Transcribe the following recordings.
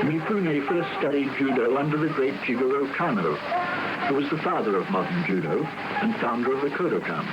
Mifune first studied judo under the great Jigoro Kano, who was the father of modern judo and founder of the Kodokan.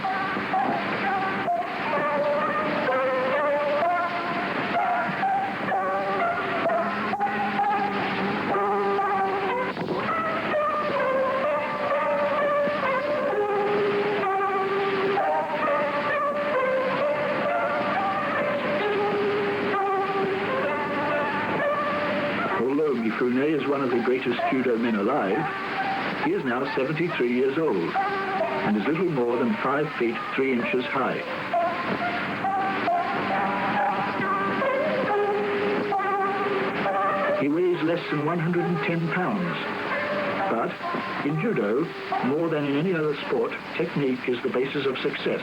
Although Mifune is one of the greatest judo men alive, he is now 73 years old and is little more than 5 feet 3 inches high. He weighs less than 110 pounds, but in judo, more than in any other sport, technique is the basis of success.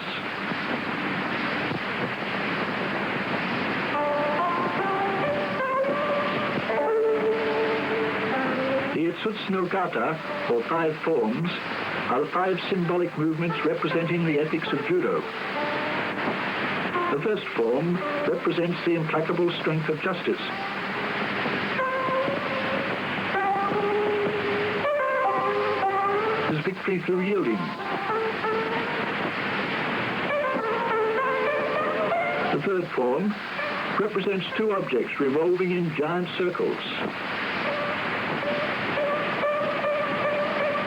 The Itsutsunogata, or 5 forms, are the 5 symbolic movements representing the ethics of judo. The first form represents the implacable strength of justice. It is victory through yielding. The third form represents 2 objects revolving in giant circles.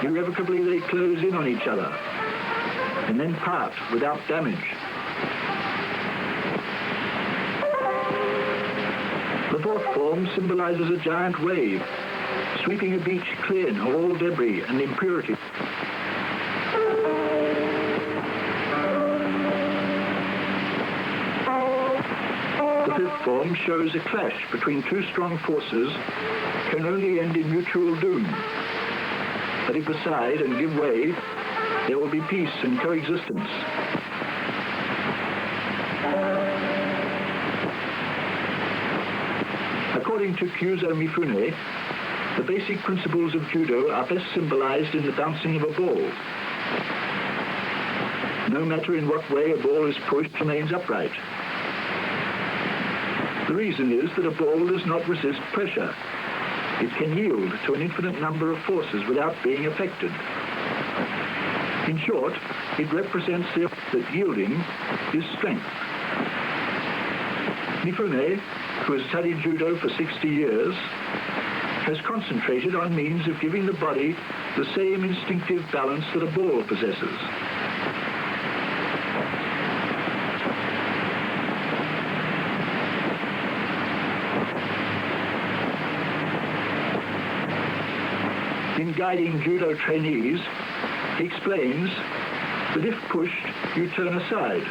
Irrevocably they close in on each other and then part without damage. The fourth form symbolizes a giant wave, sweeping a beach clean of all debris and impurity. The fifth form shows a clash between 2 strong forces can only end in mutual doom. Let it aside and give way, there will be peace and coexistence. According to Kyuzo Mifune, the basic principles of judo are best symbolized in the bouncing of a ball. No matter in what way a ball is pushed, it remains upright. The reason is that a ball does not resist pressure. It can yield to an infinite number of forces without being affected. In short, it represents the that yielding is strength. Mifune, who has studied judo for 60 years, has concentrated on means of giving the body the same instinctive balance that a ball possesses. In guiding judo trainees, he explains that if pushed, you turn aside.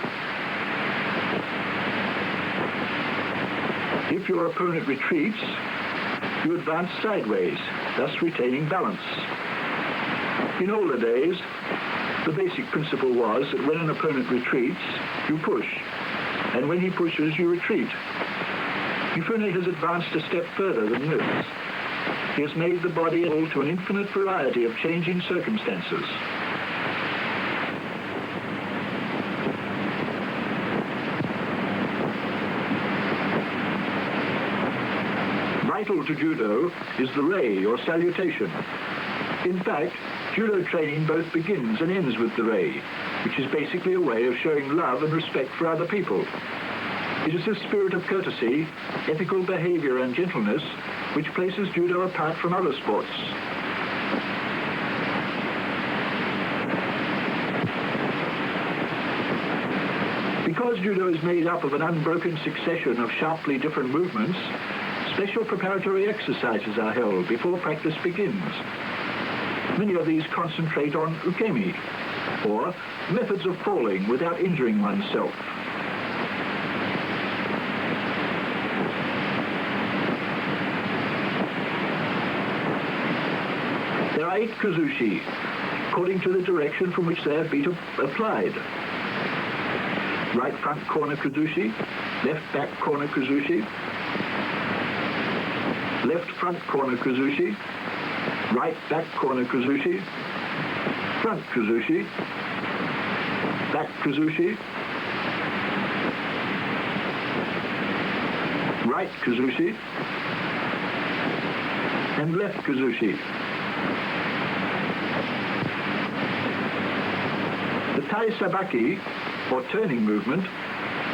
If your opponent retreats, you advance sideways, thus retaining balance. In older days, the basic principle was that when an opponent retreats, you push, and when he pushes, you retreat. Mifune has advanced a step further than this. He has made the body able to an infinite variety of changing circumstances. Vital to judo is the rei, or salutation. In fact, judo training both begins and ends with the rei, which is basically a way of showing love and respect for other people. It is this spirit of courtesy, ethical behavior and gentleness which places judo apart from other sports. Because judo is made up of an unbroken succession of sharply different movements, special preparatory exercises are held before practice begins. Many of these concentrate on ukemi, or methods of falling without injuring oneself. There are 8 kuzushi, according to the direction from which they have been applied. Right front corner kuzushi, left back corner kuzushi, left front corner kuzushi, right back corner kuzushi, front kuzushi, back kuzushi, right kuzushi, and left kuzushi. The tai sabaki, or turning movement,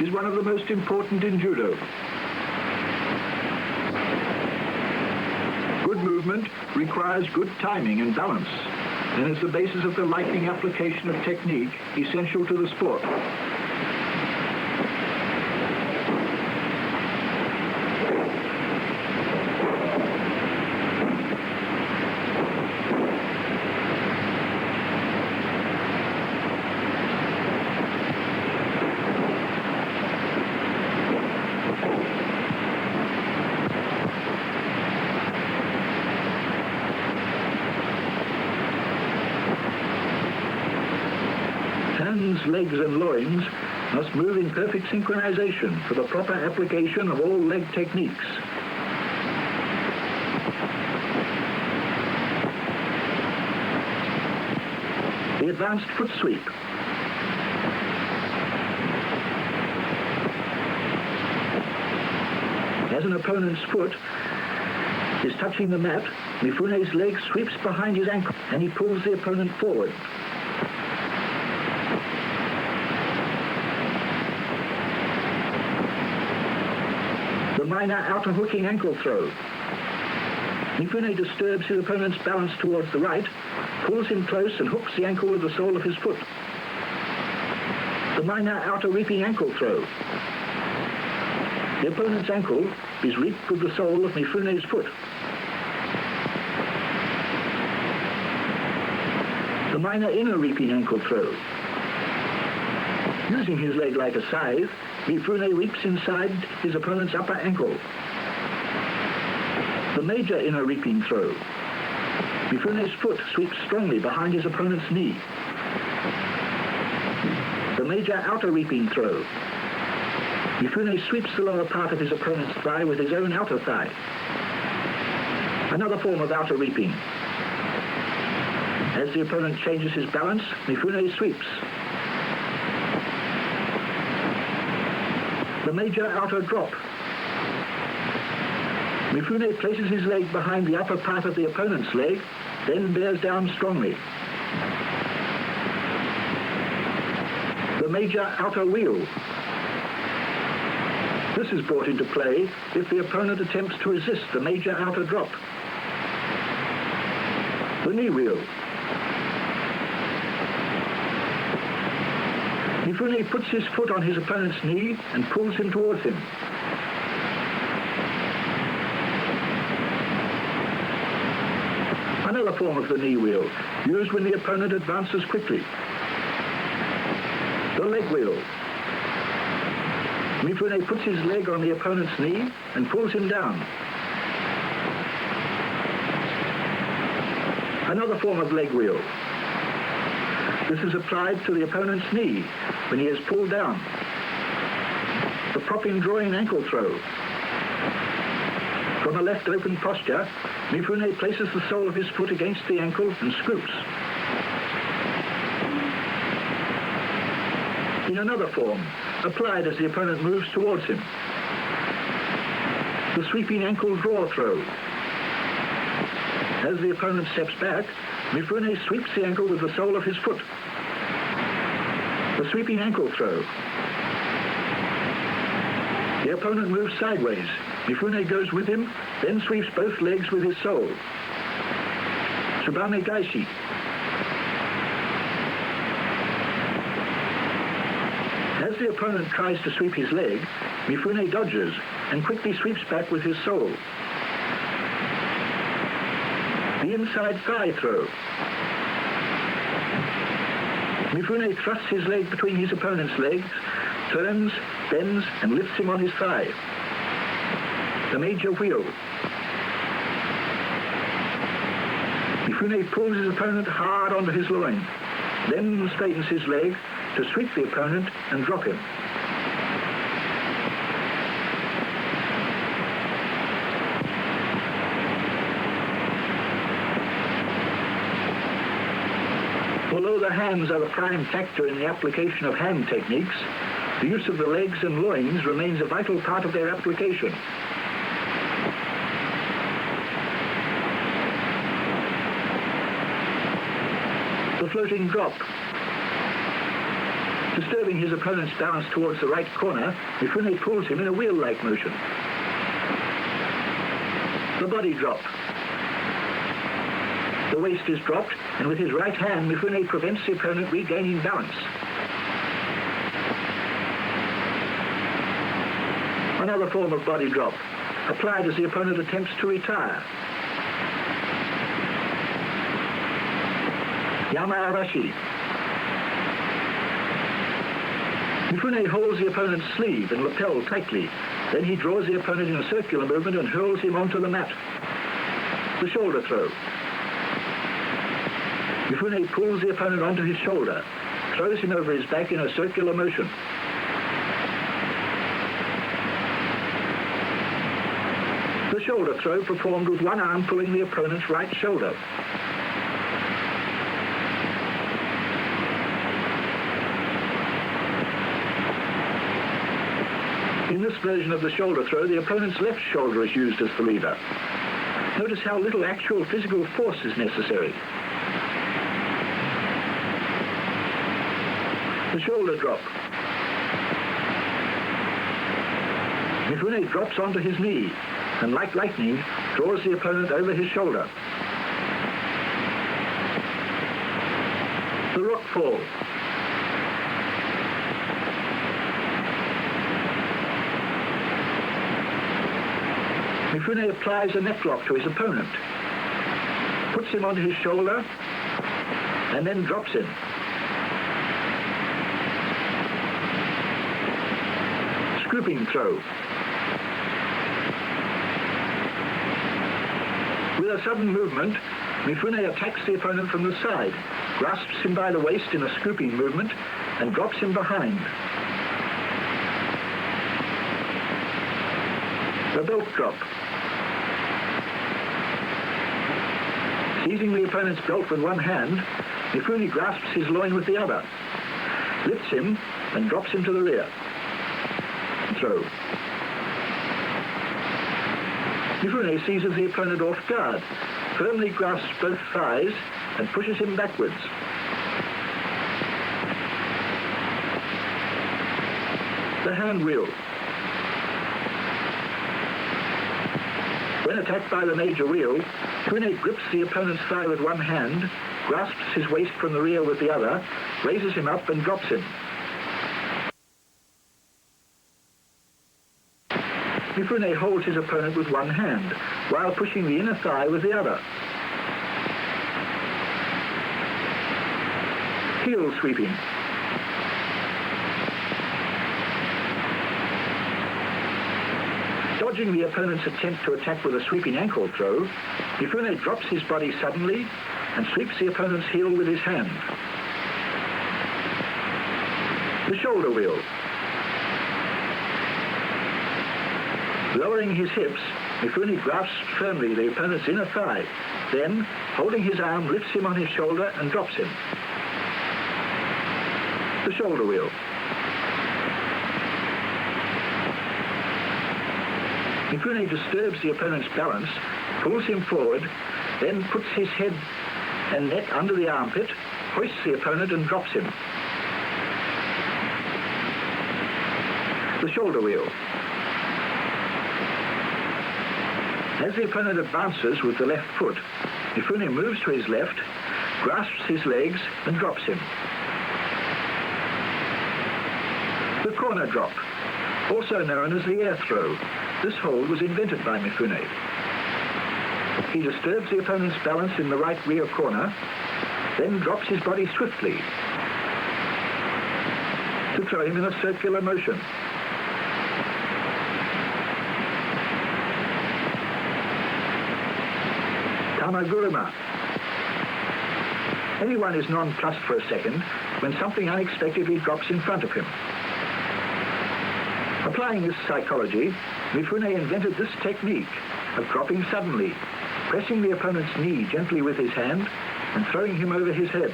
is one of the most important in judo. Good movement requires good timing and balance, and is the basis of the lightning application of technique essential to the sport. Hands, legs and loins must move in perfect synchronization for the proper application of all leg techniques. The advanced foot sweep. As an opponent's foot is touching the mat, Mifune's leg sweeps behind his ankle and he pulls the opponent forward. The minor outer hooking ankle throw. Mifune disturbs his opponent's balance towards the right, pulls him close and hooks the ankle with the sole of his foot. The minor outer reaping ankle throw. The opponent's ankle is reaped with the sole of Mifune's foot. The minor inner reaping ankle throw. Using his leg like a scythe, Mifune reaps inside his opponent's upper ankle. The major inner reaping throw. Mifune's foot sweeps strongly behind his opponent's knee. The major outer reaping throw. Mifune sweeps the lower part of his opponent's thigh with his own outer thigh. Another form of outer reaping. As the opponent changes his balance, Mifune sweeps. The major outer drop. Mifune places his leg behind the upper part of the opponent's leg, then bears down strongly. The major outer wheel. This is brought into play if the opponent attempts to resist the major outer drop. The knee wheel. Mifune puts his foot on his opponent's knee and pulls him towards him. Another form of the knee wheel, used when the opponent advances quickly. The leg wheel. Mifune puts his leg on the opponent's knee and pulls him down. Another form of leg wheel. This is applied to the opponent's knee when he is pulled down. The propping drawing ankle throw. From a left open posture, Mifune places the sole of his foot against the ankle and scoops. In another form, applied as the opponent moves towards him. The sweeping ankle draw throw. As the opponent steps back, Mifune sweeps the ankle with the sole of his foot. The sweeping ankle throw. The opponent moves sideways. Mifune goes with him, then sweeps both legs with his sole. Tsubame Gaishi. As the opponent tries to sweep his leg, Mifune dodges and quickly sweeps back with his sole. The inside thigh throw. Mifune thrusts his leg between his opponent's legs, turns, bends, and lifts him on his thigh. The major wheel. Mifune pulls his opponent hard onto his loin, then straightens his leg to sweep the opponent and drop him. Although the hands are the prime factor in the application of hand techniques, the use of the legs and loins remains a vital part of their application. floating drop. Disturbing his opponent's balance towards the right corner, Mifune pulls him in a wheel-like motion. The body drop. The waist is dropped, and with his right hand, Mifune prevents the opponent regaining balance. Another form of body drop, applied as the opponent attempts to retire. Yama Arashi. Mifune holds the opponent's sleeve and lapel tightly. Then he draws the opponent in a circular movement and hurls him onto the mat. The shoulder throw. Mifune pulls the opponent onto his shoulder, throws him over his back in a circular motion. The shoulder throw performed with one arm pulling the opponent's right shoulder. In this version of the shoulder throw, the opponent's left shoulder is used as the lever. Notice how little actual physical force is necessary. The shoulder drop. Mifune drops onto his knee and, like lightning, draws the opponent over his shoulder. The rock fall. Mifune applies a neck lock to his opponent, puts him onto his shoulder, and then drops him. Scooping throw. With a sudden movement, Mifune attacks the opponent from the side, grasps him by the waist in a scooping movement, and drops him behind. The belt drop. Seizing the opponent's belt with one hand, Mifune grasps his loin with the other, lifts him, and drops him to the rear. Throw. Mifune seizes the opponent off guard, firmly grasps both thighs, and pushes him backwards. The hand wheel. When attacked by the major wheel, Mifune grips the opponent's thigh with one hand, grasps his waist from the rear with the other, raises him up and drops him. Mifune holds his opponent with one hand, while pushing the inner thigh with the other. Heel sweeping. Dodging the opponent's attempt to attack with a sweeping ankle throw, Mifune drops his body suddenly and sweeps the opponent's heel with his hand. The shoulder wheel. Lowering his hips, Mifune grasps firmly the opponent's inner thigh, then, holding his arm, lifts him on his shoulder and drops him. The shoulder wheel. Mifune disturbs the opponent's balance, pulls him forward, then puts his head and neck under the armpit, hoists the opponent and drops him. The shoulder wheel. As the opponent advances with the left foot, Mifune moves to his left, grasps his legs and drops him. The corner drop, also known as the air throw. This hold was invented by Mifune. He disturbs the opponent's balance in the right rear corner, then drops his body swiftly to throw him in a circular motion. Tamaguruma. Anyone is nonplussed for a second when something unexpectedly drops in front of him. Applying this psychology, Mifune invented this technique of dropping suddenly, pressing the opponent's knee gently with his hand and throwing him over his head.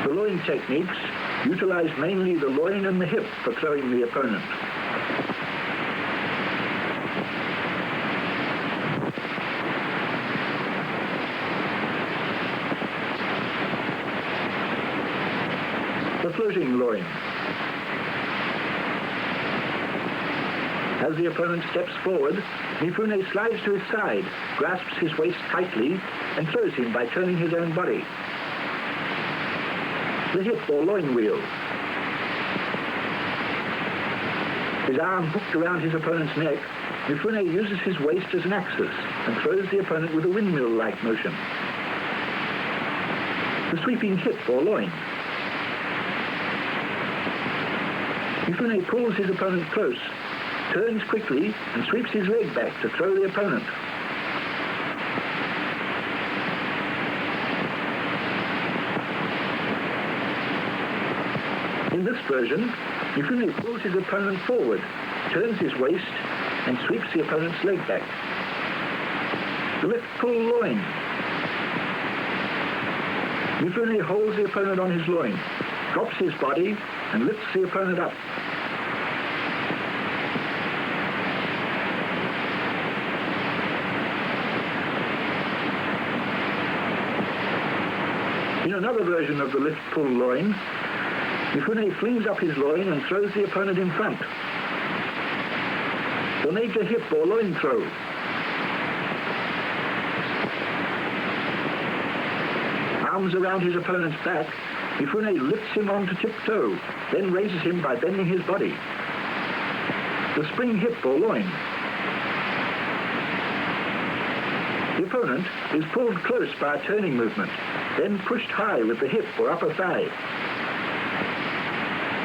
The loin techniques utilize mainly the loin and the hip for throwing the opponent. The floating loin. As the opponent steps forward, Mifune slides to his side, grasps his waist tightly, and throws him by turning his own body. The hip or loin wheel. His arm hooked around his opponent's neck, Mifune uses his waist as an axis and throws the opponent with a windmill-like motion. The sweeping hip or loin. Mifune pulls his opponent close, turns quickly, and sweeps his leg back to throw the opponent. In this version, Mifune pulls his opponent forward, turns his waist, and sweeps the opponent's leg back. The lift-pull loin. Mifune holds the opponent on his loin, drops his body, and lifts the opponent up. In another version of the lift-pull loin, Mifune flings up his loin and throws the opponent in front. The major hip or loin throw. Arms around his opponent's back, Mifune lifts him onto tiptoe, then raises him by bending his body. The spring hip or loin. The opponent is pulled close by a turning movement, then pushed high with the hip or upper thigh.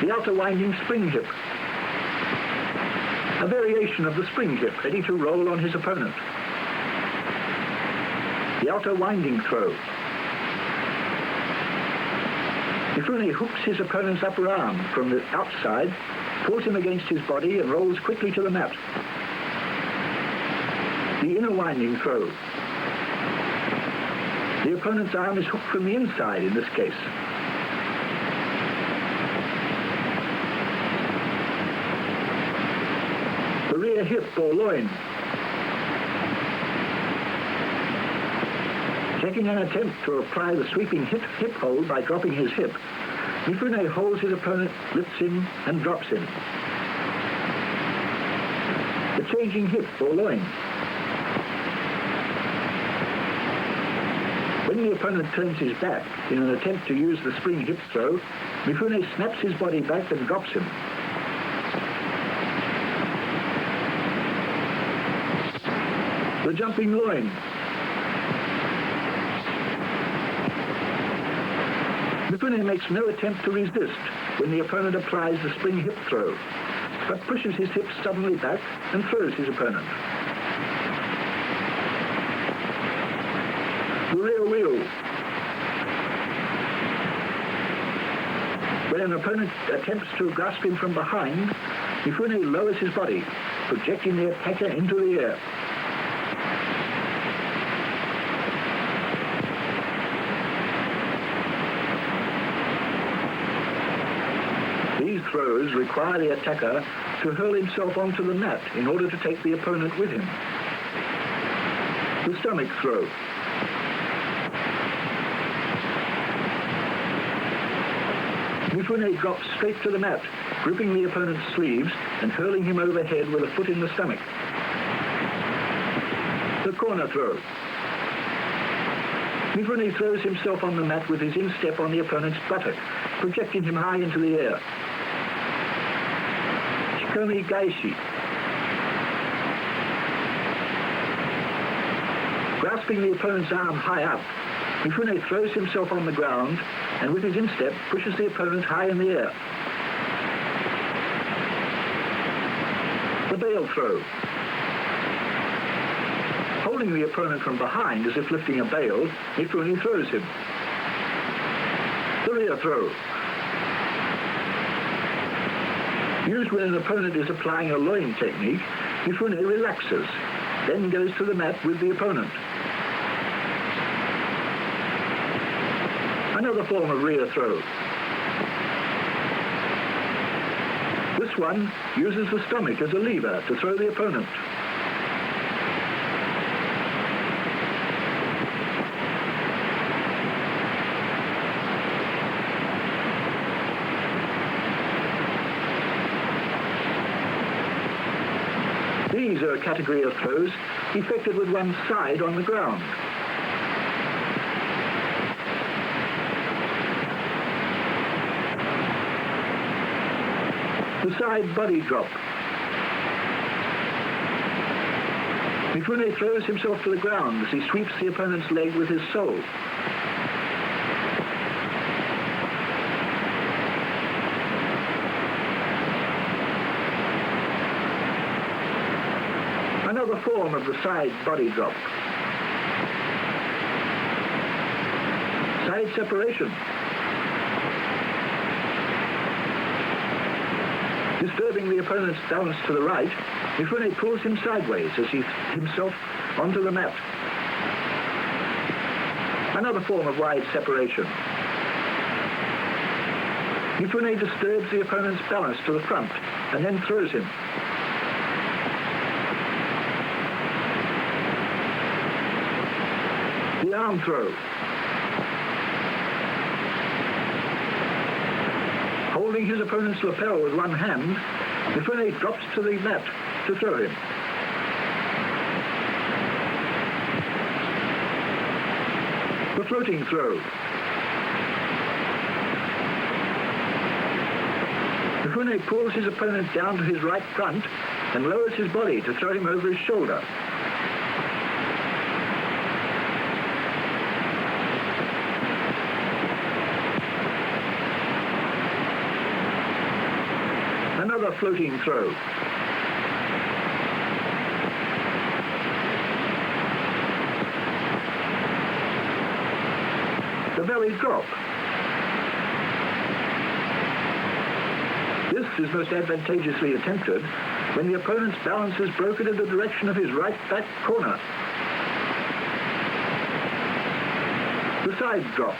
The outer winding spring hip. A variation of the spring hip ready to roll on his opponent. The outer winding throw. Mifune hooks his opponent's upper arm from the outside, pulls him against his body and rolls quickly to the mat. The inner winding throw. The opponent's arm is hooked from the inside in this case. The rear hip or loin. Taking an attempt to apply the sweeping hip hold by dropping his hip, Mifune holds his opponent, lifts him, and drops him. The changing hip or loin. When the opponent turns his back in an attempt to use the spring hip throw, Mifune snaps his body back and drops him. The jumping loin. Mifune makes no attempt to resist when the opponent applies the spring hip throw, but pushes his hips suddenly back and throws his opponent. The rear wheel. When an opponent attempts to grasp him from behind, Mifune lowers his body, projecting the attacker into the air. These throws require the attacker to hurl himself onto the mat in order to take the opponent with him. The stomach throw. Mifune drops straight to the mat, gripping the opponent's sleeves and hurling him overhead with a foot in the stomach. The corner throw. Mifune throws himself on the mat with his instep on the opponent's buttock, projecting him high into the air. Shikomi Gaishi. Grasping the opponent's arm high up, Mifune throws himself on the ground and with his instep pushes the opponent high in the air. The bail throw. Holding the opponent from behind as if lifting a bail, Mifune throws him. The rear throw. Used when an opponent is applying a loin technique, Mifune relaxes, then goes to the mat with the opponent. Another form of rear throw. This one uses the stomach as a lever to throw the opponent. These are a category of throws effected with one side on the ground. The side body drop. Mifune throws himself to the ground as he sweeps the opponent's leg with his sole. Another form of the side body drop. Side separation. Disturbing the opponent's balance to the right, Mifune pulls him sideways as he himself onto the mat. Another form of wide separation. Mifune disturbs the opponent's balance to the front and then throws him. The arm throw. Holding his opponent's lapel with one hand, Mifune drops to the mat to throw him. The floating throw. Mifune pulls his opponent down to his right front and lowers his body to throw him over his shoulder. Another floating throw. The belly drop. This is most advantageously attempted when the opponent's balance is broken in the direction of his right back corner. The side drop.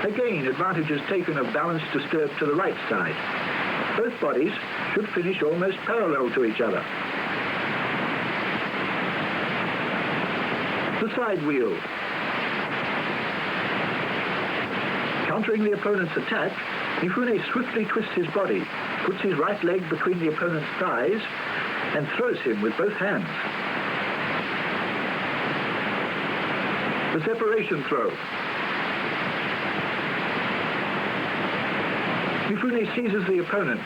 Again, advantage is taken of balance disturbed to the right side. Both bodies should finish almost parallel to each other. The side wheel. Countering the opponent's attack, Mifune swiftly twists his body, puts his right leg between the opponent's thighs, and throws him with both hands. The separation throw. Mifune seizes the opponent,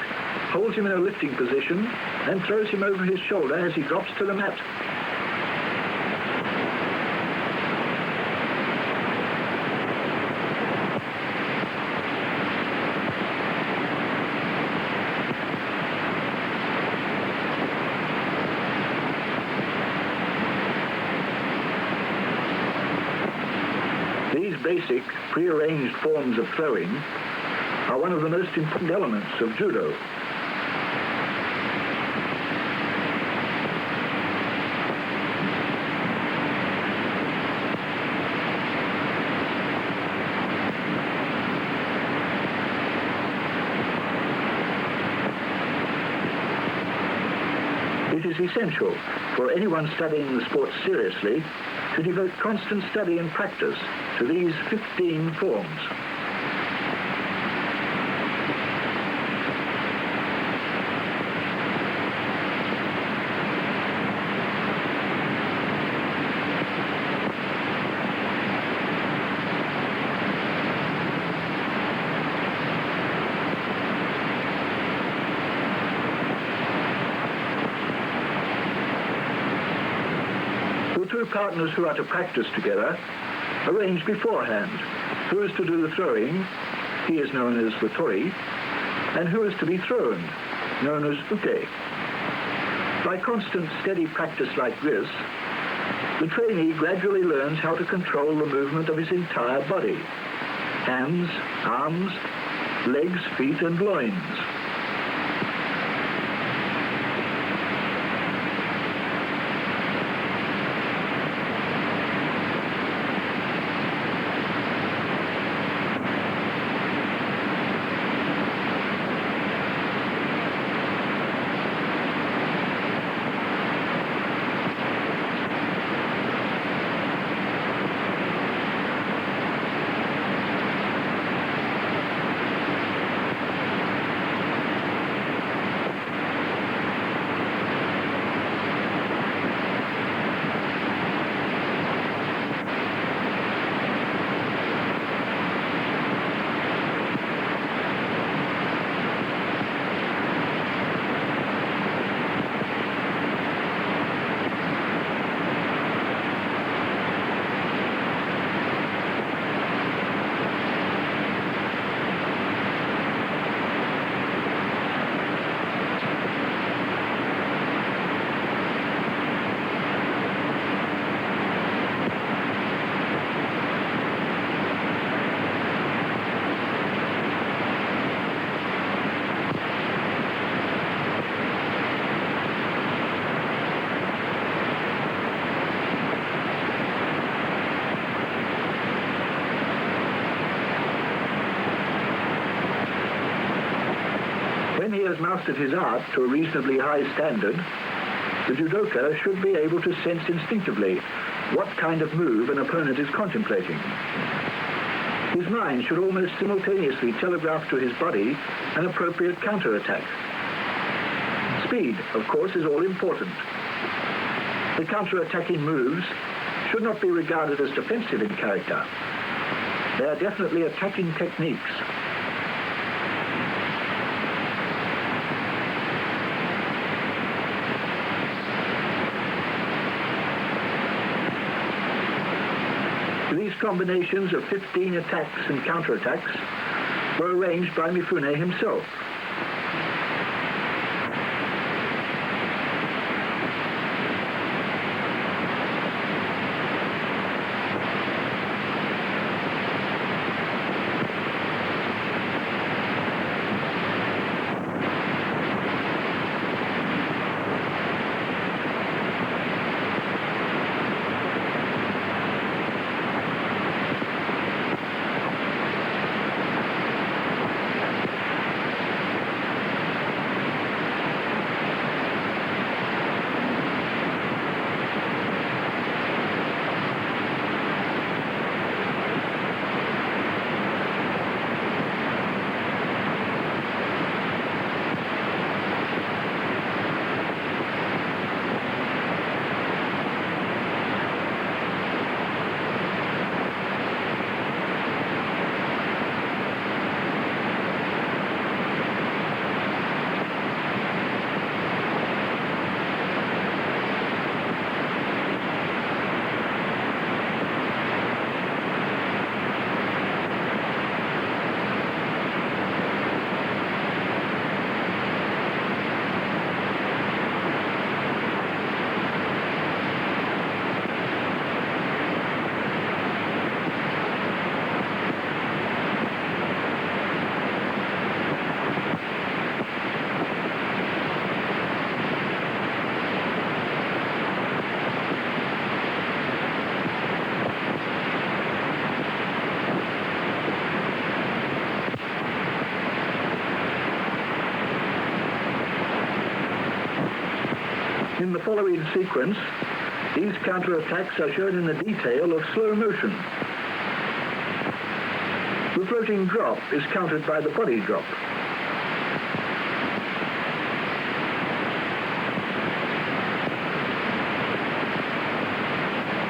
holds him in a lifting position, and throws him over his shoulder as he drops to the mat. These basic, prearranged forms of throwing are one of the most important elements of judo. It is essential for anyone studying the sport seriously to devote constant study and practice to these 15 forms. Two partners who are to practice together arrange beforehand who is to do the throwing, he is known as the tori, and who is to be thrown, known as uke. By constant steady practice like this, the trainee gradually learns how to control the movement of his entire body: hands, arms, legs, feet, and loins. mastered his art to a reasonably high standard, the judoka should be able to sense instinctively what kind of move an opponent is contemplating. His mind should almost simultaneously telegraph to his body an appropriate counterattack. Speed, of course, is all important. The counterattacking moves should not be regarded as defensive in character. They are definitely attacking techniques. These combinations of 15 attacks and counterattacks were arranged by Mifune himself. In the following sequence, these counterattacks are shown in the detail of slow motion. The floating drop is countered by the body drop.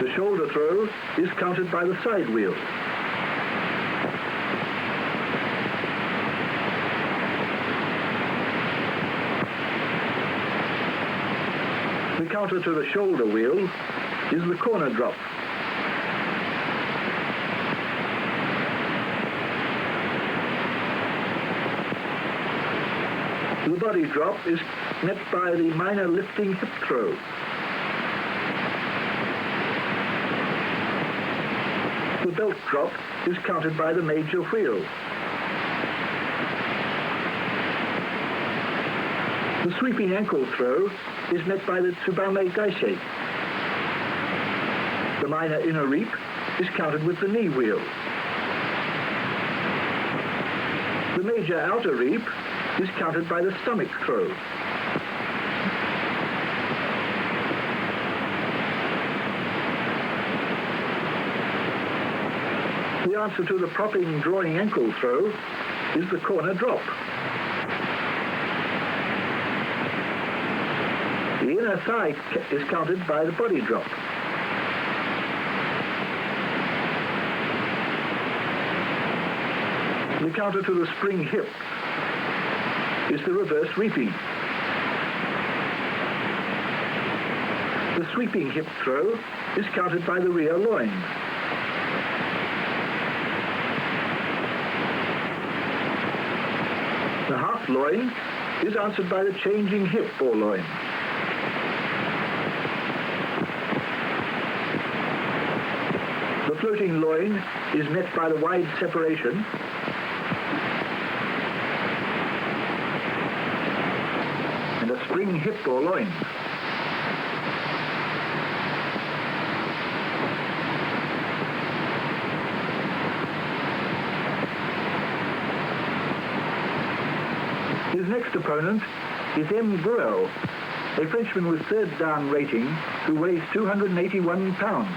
The shoulder throw is countered by the side wheel. The counter to the shoulder wheel is the corner drop. The body drop is met by the minor lifting hip throw. The belt drop is countered by the major wheel. The sweeping ankle throw is met by the tsubame gaisei. The minor inner reap is countered with the knee wheel. The major outer reap is countered by the stomach throw. The answer to the propping drawing ankle throw is the corner drop. The inner thigh is countered by the body drop. The counter to the spring hip is the reverse reaping. The sweeping hip throw is countered by the rear loin. The half loin is answered by the changing hip or loin. The floating loin is met by the wide separation. And a spring hip or loin. It is next opponent is Mguel, a Frenchman with third dan rating who weighs 281 pounds.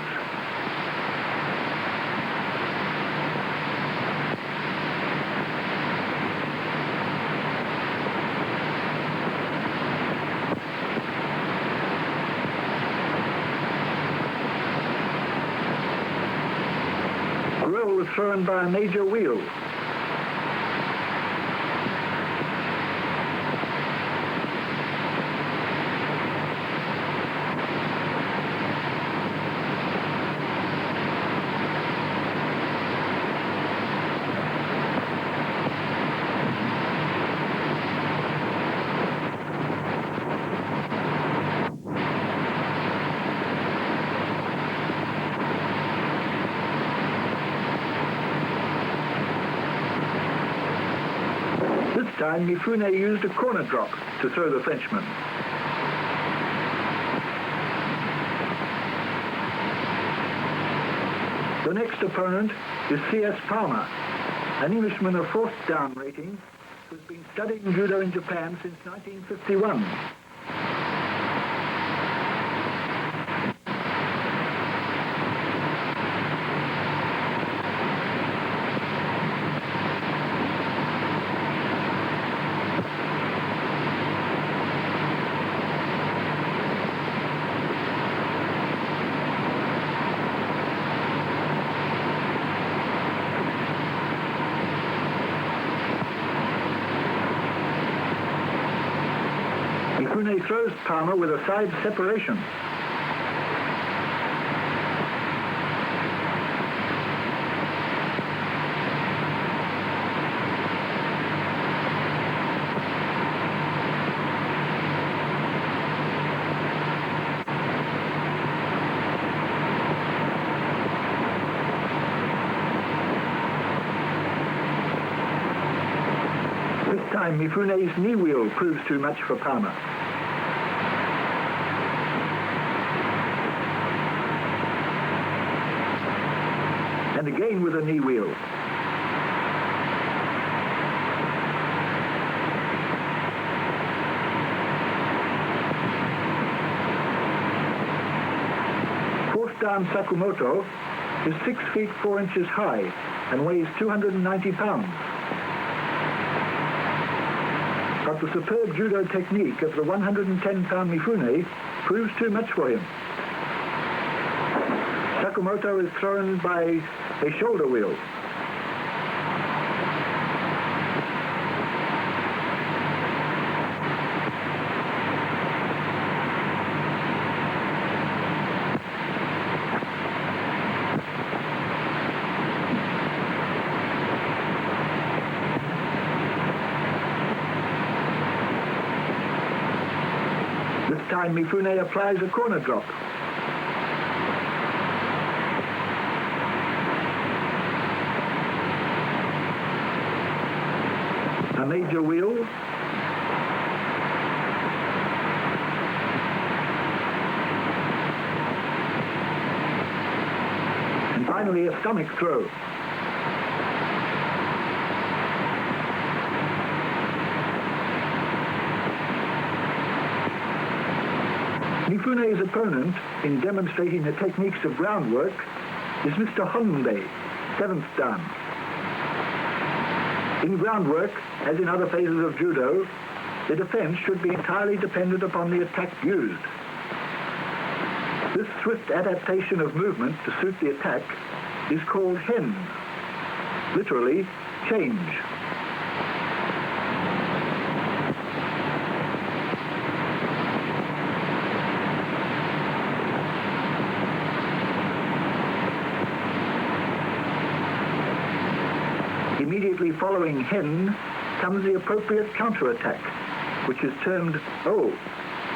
Gruel was thrown by a major wheel. This time, Mifune used a corner drop to throw the Frenchman. The next opponent is C.S. Palmer, an Englishman of fourth dan rating who's been studying judo in Japan since 1951. Mifune throws Palmer with a side separation. This time, Mifune's knee wheel proves too much for Palmer. And again with a knee wheel. Fourth dan Sakamoto is 6 feet 4 inches high and weighs 290 pounds. But the superb judo technique of the 110-pound Mifune proves too much for him. Sakamoto is thrown by a shoulder wheel. This time Mifune applies a corner drop. A major wheel, and finally a stomach throw. Mifune's opponent in demonstrating the techniques of groundwork is Mr. Honbei, 7th dan. In groundwork, as in other phases of judo, the defense should be entirely dependent upon the attack used. This swift adaptation of movement to suit the attack is called hen, literally, change. Immediately following hen comes the appropriate counterattack, which is termed O,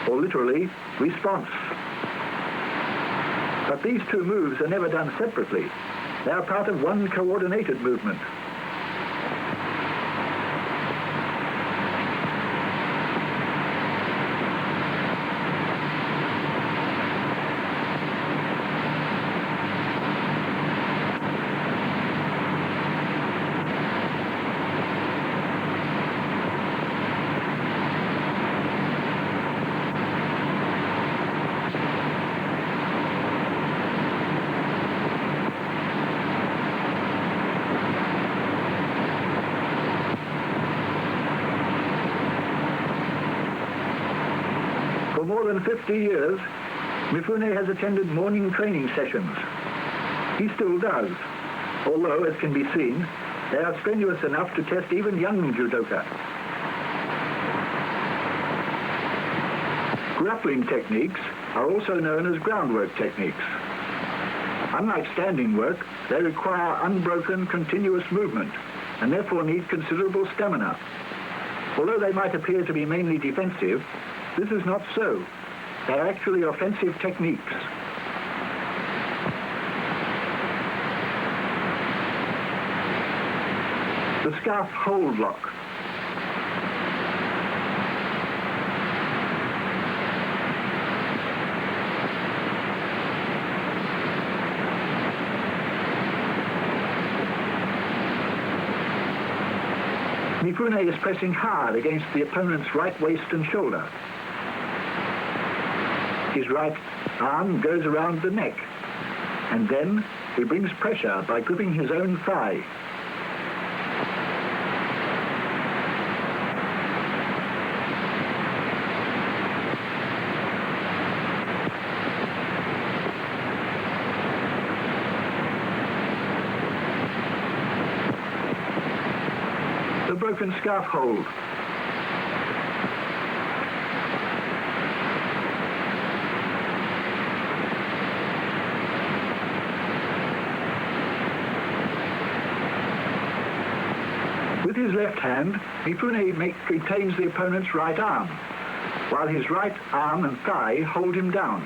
or literally, response. But these two moves are never done separately. They are part of one coordinated movement. more than 50 years, Mifune has attended morning training sessions. He still does, although, as can be seen, they are strenuous enough to test even young judoka. Grappling techniques are also known as groundwork techniques. Unlike standing work, they require unbroken, continuous movement and therefore need considerable stamina. Although they might appear to be mainly defensive, this is not so. They are actually offensive techniques. The scarf hold lock. Mifune is pressing hard against the opponent's right waist and shoulder. His right arm goes around the neck, and then he brings pressure by gripping his own thigh. Broken scarf hold. With his left hand, Mifune retains the opponent's right arm, while his right arm and thigh hold him down.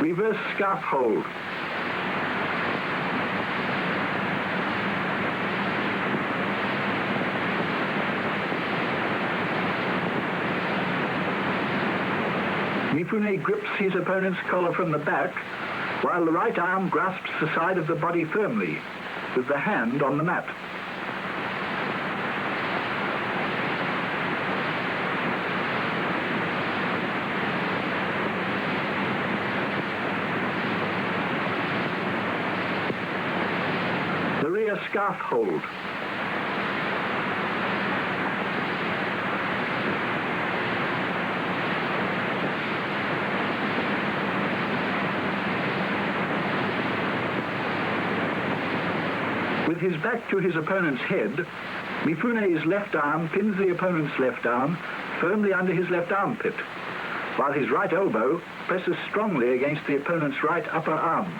Reverse scarf hold. Mifune grips his opponent's collar from the back, while the right arm grasps the side of the body firmly, with the hand on the mat. Scarf hold. With his back to his opponent's head, Mifune's left arm pins the opponent's left arm firmly under his left armpit, while his right elbow presses strongly against the opponent's right upper arm.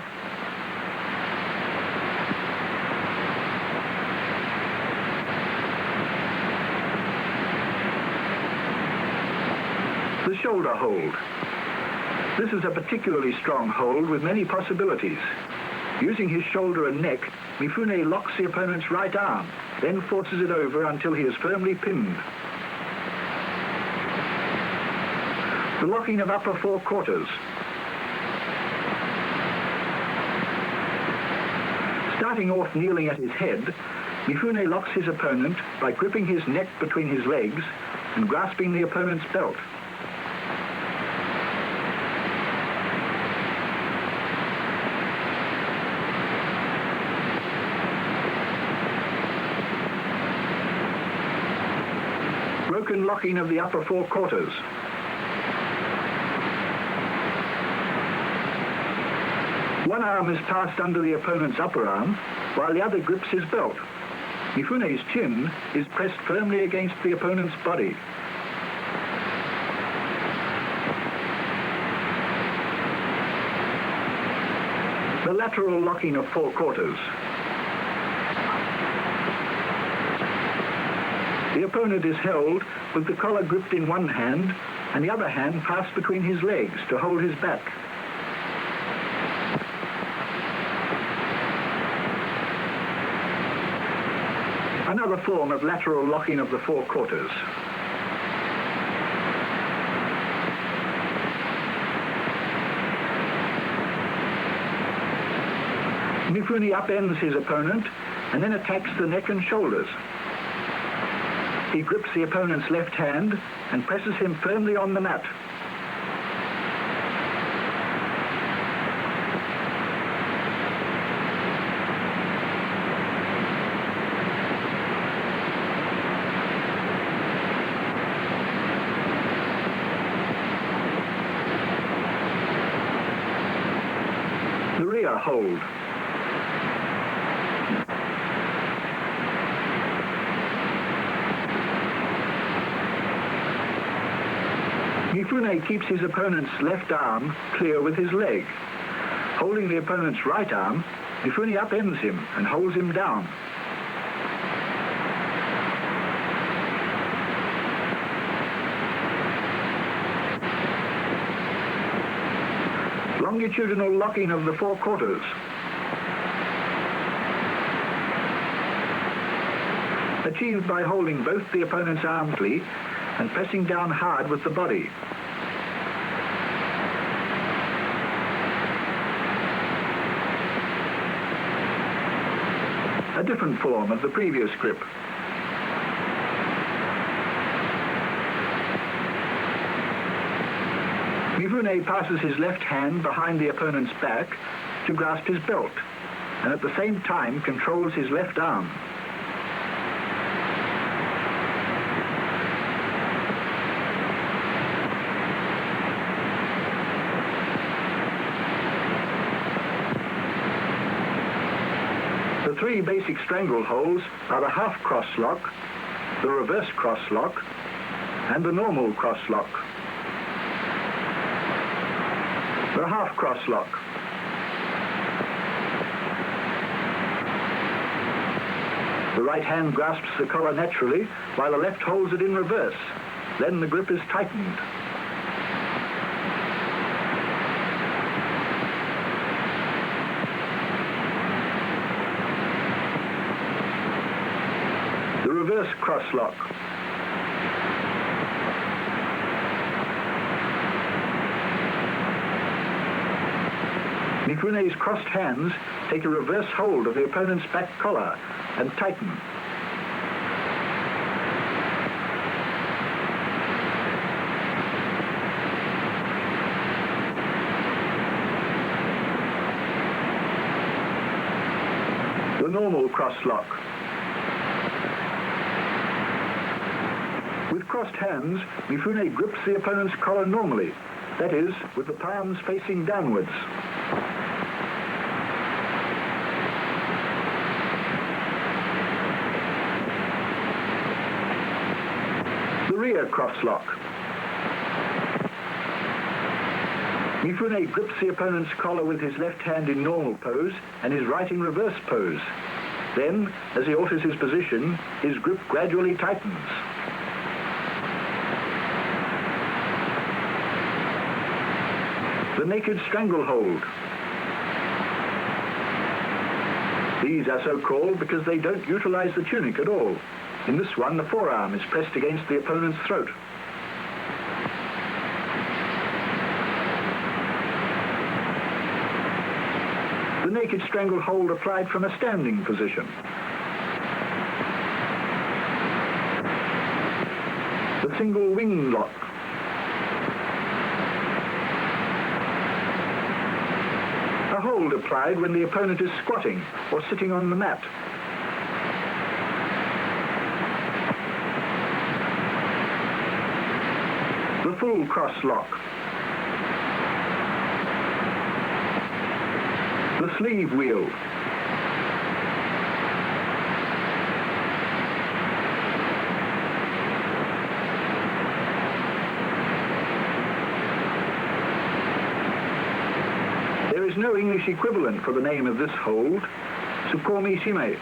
The shoulder hold. This is a particularly strong hold with many possibilities. Using his shoulder and neck, Mifune locks the opponent's right arm, then forces it over until he is firmly pinned. The locking of upper four quarters. Starting off kneeling at his head, Mifune locks his opponent by gripping his neck between his legs and grasping the opponent's belt. Broken locking of the upper four quarters. One arm is passed under the opponent's upper arm, while the other grips his belt. Mifune's chin is pressed firmly against the opponent's body. The lateral locking of four quarters. The opponent is held with the collar gripped in one hand and the other hand passed between his legs to hold his back. Another form of lateral locking of the four quarters. Mifune upends his opponent and then attacks the neck and shoulders. He grips the opponent's left hand and presses him firmly on the mat. The rear hold. Mifune keeps his opponent's left arm clear with his leg. Holding the opponent's right arm, Mifune upends him and holds him down. Longitudinal locking of the four quarters. Achieved by holding both the opponent's arms tightly and pressing down hard with the body. A different form of the previous grip. Mifune passes his left hand behind the opponent's back to grasp his belt, and at the same time controls his left arm. The three basic strangle holds are the half cross lock, the reverse cross lock, and the normal cross lock. The half cross lock. The right hand grasps the collar naturally while the left holds it in reverse. Then the grip is tightened. The reverse cross lock. Mifune's crossed hands take a reverse hold of the opponent's back collar and tighten. The normal cross lock. With crossed hands, Mifune grips the opponent's collar normally, that is, with the palms facing downwards. The rear cross lock. Mifune grips the opponent's collar with his left hand in normal pose and his right in reverse pose. Then, as he alters his position, his grip gradually tightens. The naked stranglehold. These are so called because they don't utilize the tunic at all. In this one, the forearm is pressed against the opponent's throat. The naked stranglehold applied from a standing position. The single wing lock. A hold applied when the opponent is squatting or sitting on the mat. The full cross lock. The sleeve wheel. There is no English equivalent for the name of this hold, Tsukomi Shime.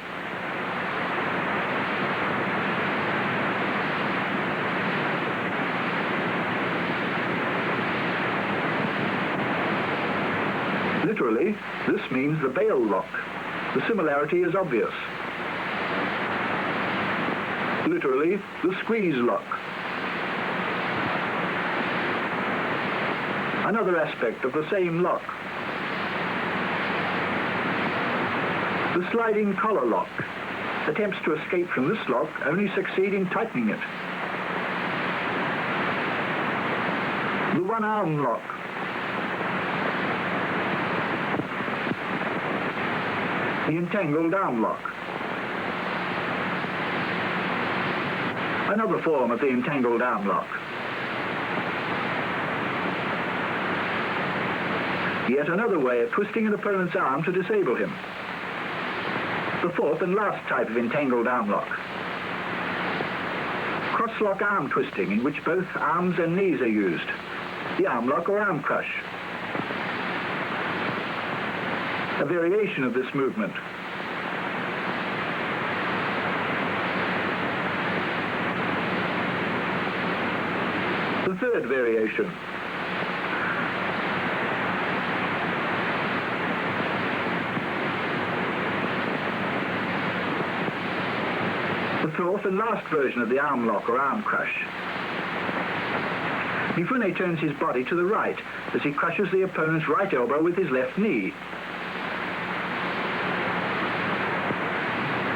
Literally, this means the bail lock. The similarity is obvious. Literally, the squeeze lock. Another aspect of the same lock. The sliding collar lock. Attempts to escape from this lock only succeed in tightening it. The one-arm lock. The entangled arm lock. Another form of the entangled arm lock. Yet another way of twisting an opponent's arm to disable him. The fourth and last type of entangled arm lock. Cross-lock arm twisting, in which both arms and knees are used. The arm lock or arm crush. A variation of this movement. The third variation. The fourth and last version of the arm lock or arm crush. Mifune turns his body to the right as he crushes the opponent's right elbow with his left knee.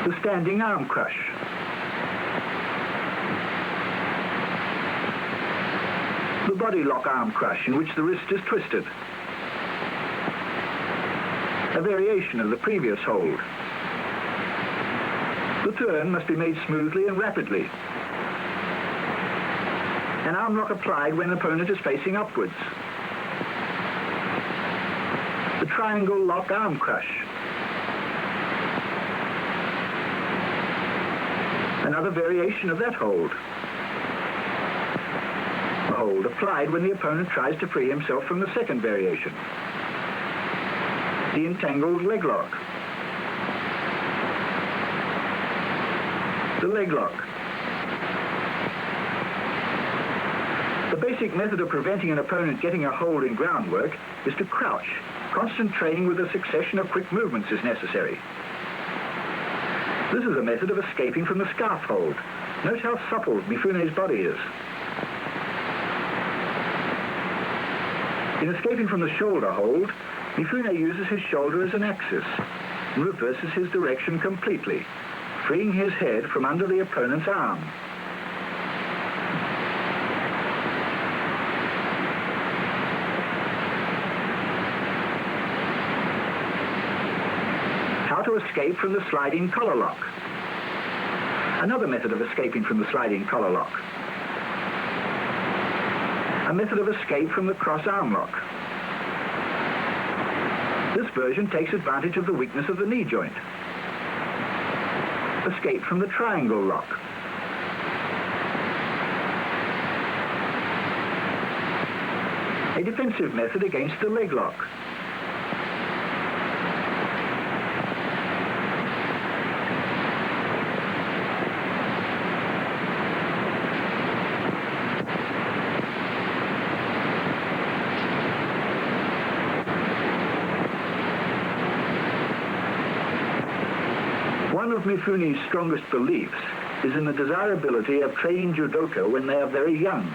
The standing arm crush. The body lock arm crush, in which the wrist is twisted. A variation of the previous hold. The turn must be made smoothly and rapidly. An arm lock applied when the opponent is facing upwards. The triangle lock arm crush. Another variation of that hold. A hold applied when the opponent tries to free himself from the second variation. The entangled leg lock. The leg lock. The basic method of preventing an opponent getting a hold in groundwork is to crouch. Constant training with a succession of quick movements is necessary. This is a method of escaping from the scarf hold. Note how supple Mifune's body is. In escaping from the shoulder hold, Mifune uses his shoulder as an axis and reverses his direction completely, freeing his head from under the opponent's arm. How to escape from the sliding collar lock. Another method of escaping from the sliding collar lock. A method of escape from the cross arm lock. This version takes advantage of the weakness of the knee joint. Escape from the triangle lock. A defensive method against the leg lock. One of Mifune's strongest beliefs is in the desirability of training judoka when they are very young.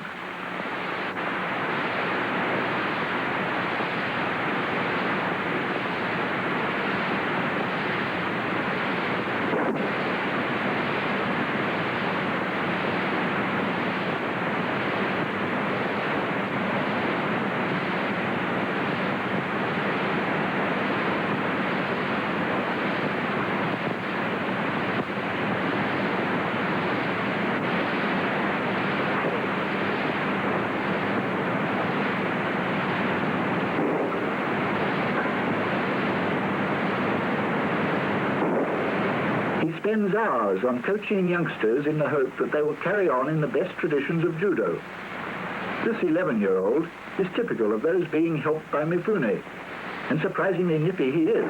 Spends hours on coaching youngsters in the hope that they will carry on in the best traditions of judo. This 11-year-old is typical of those being helped by Mifune, and surprisingly nippy he is.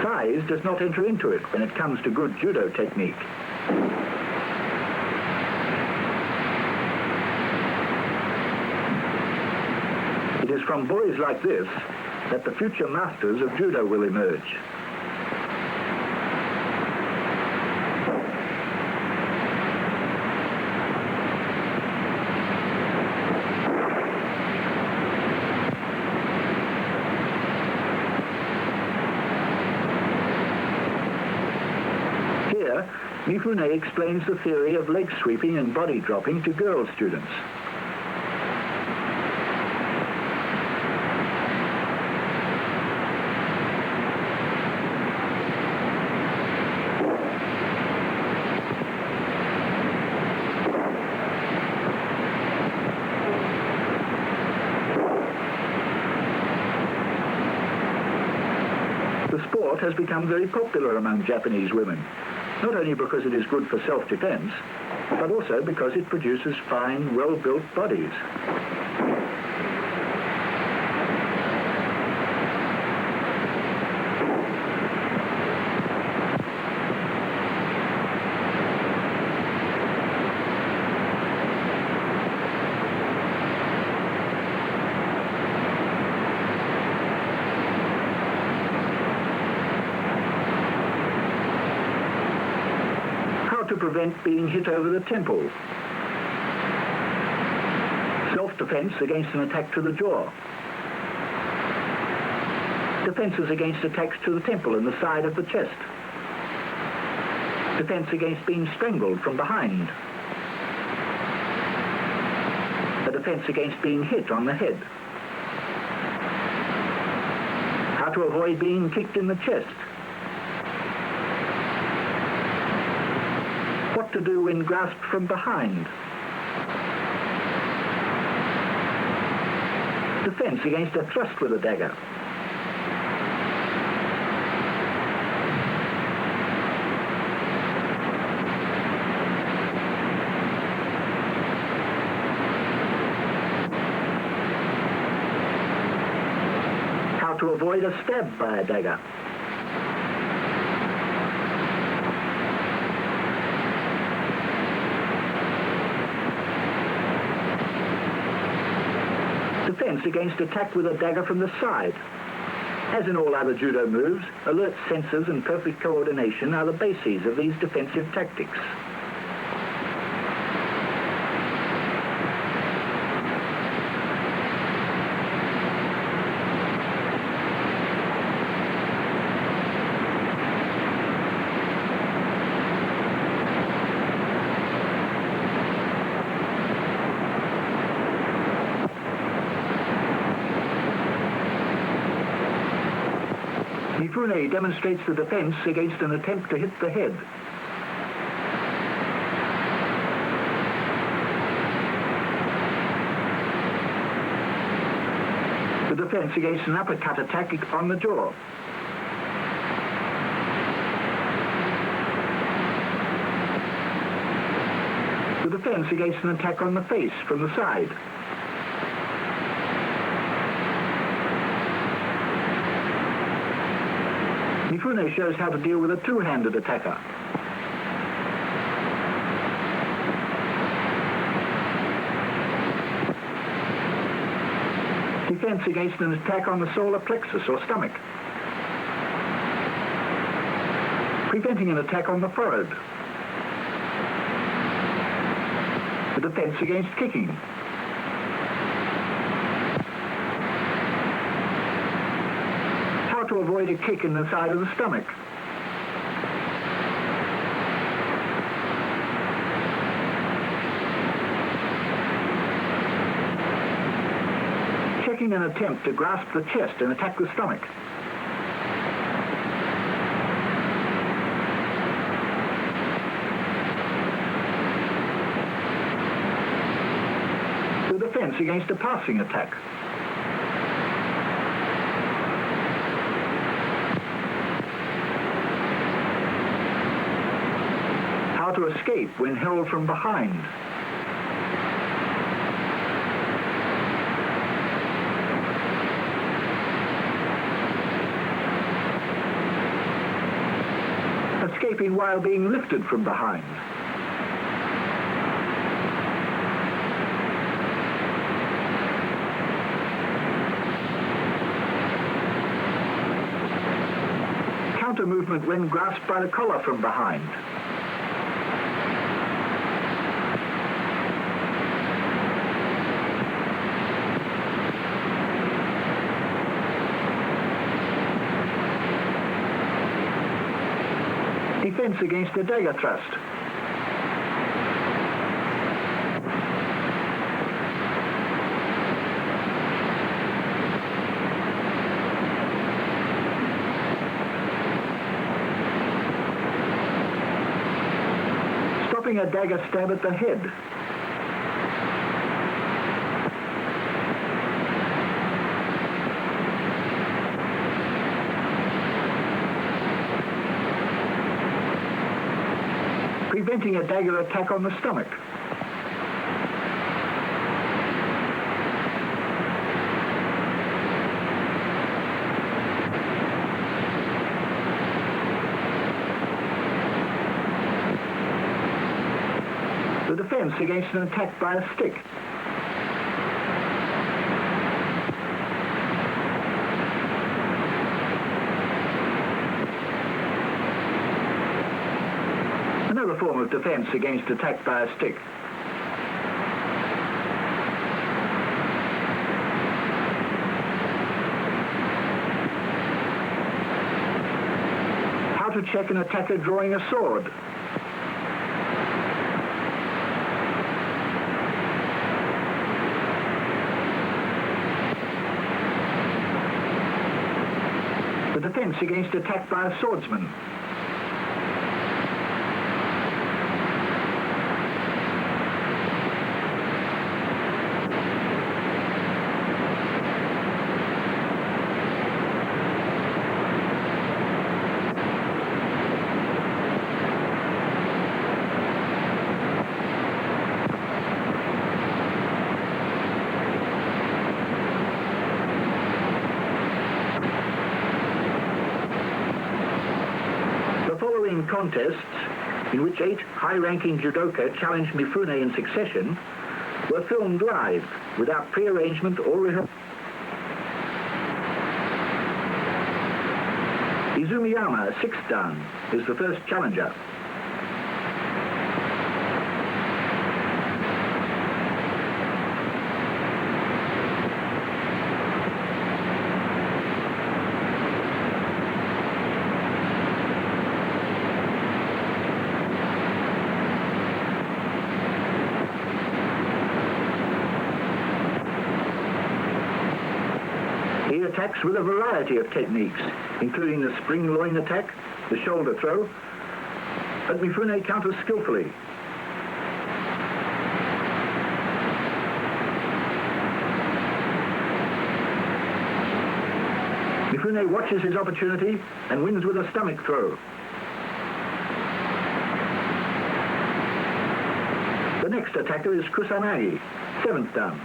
Size does not enter into it when it comes to good judo technique. It is from boys like this that the future masters of judo will emerge. Mifune explains the theory of leg sweeping and body dropping to girl students. The sport has become very popular among Japanese women, not only because it is good for self-defense, but also because it produces fine, well-built bodies. To prevent being hit over the temple. Self-defense against an attack to the jaw. Defenses against attacks to the temple and the side of the chest. Defense against being strangled from behind. A defense against being hit on the head. How to avoid being kicked in the chest. What to do when grasped from behind. Defense against a thrust with a dagger. How to avoid a stab by a dagger. Defense against attack with a dagger from the side. As in all other judo moves, alert senses and perfect coordination are the bases of these defensive tactics. Mifune demonstrates the defense against an attempt to hit the head. The defense against an uppercut attack on the jaw. The defense against an attack on the face from the side. Mifune shows how to deal with a two-handed attacker. Defense against an attack on the solar plexus or stomach. Preventing an attack on the forehead. The defense against kicking. How to avoid a kick in the side of the stomach. Checking an attempt to grasp the chest and attack the stomach. The defense against a passing attack. How to escape when held from behind. Escaping while being lifted from behind. Counter movement when grasped by the collar from behind. defense against a dagger thrust. Stopping a dagger stab at the head. Preventing a dagger attack on the stomach. The defense against an attack by a stick. Another form of defense against attack by a stick. How to check an attacker drawing a sword. The defense against attack by a swordsman. Contests, in which 8 high-ranking judoka challenged Mifune in succession, were filmed live, without pre-arrangement or rehearsal. Izumiyama, 6th dan, is the first challenger. He attacks with a variety of techniques, including the spring loin attack, the shoulder throw, but Mifune counters skillfully. Mifune watches his opportunity and wins with a stomach throw. The next attacker is Kusanagi, 7th dan.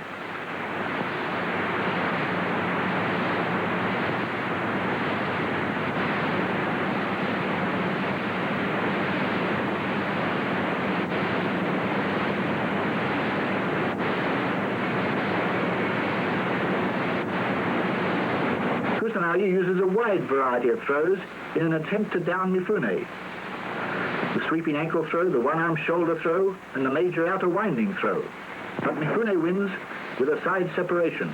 Kusanagi uses a wide variety of throws in an attempt to down Mifune. The sweeping ankle throw, the one-arm shoulder throw, and the major outer winding throw. But Mifune wins with a side separation.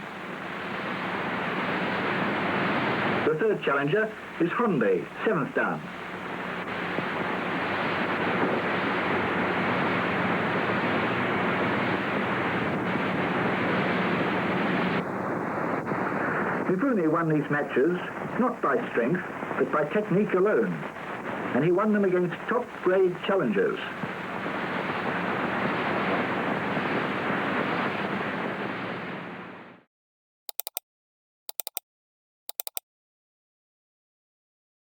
The third challenger is Honbei, 7th dan. Mifune won these matches not by strength, but by technique alone, and he won them against top-grade challengers.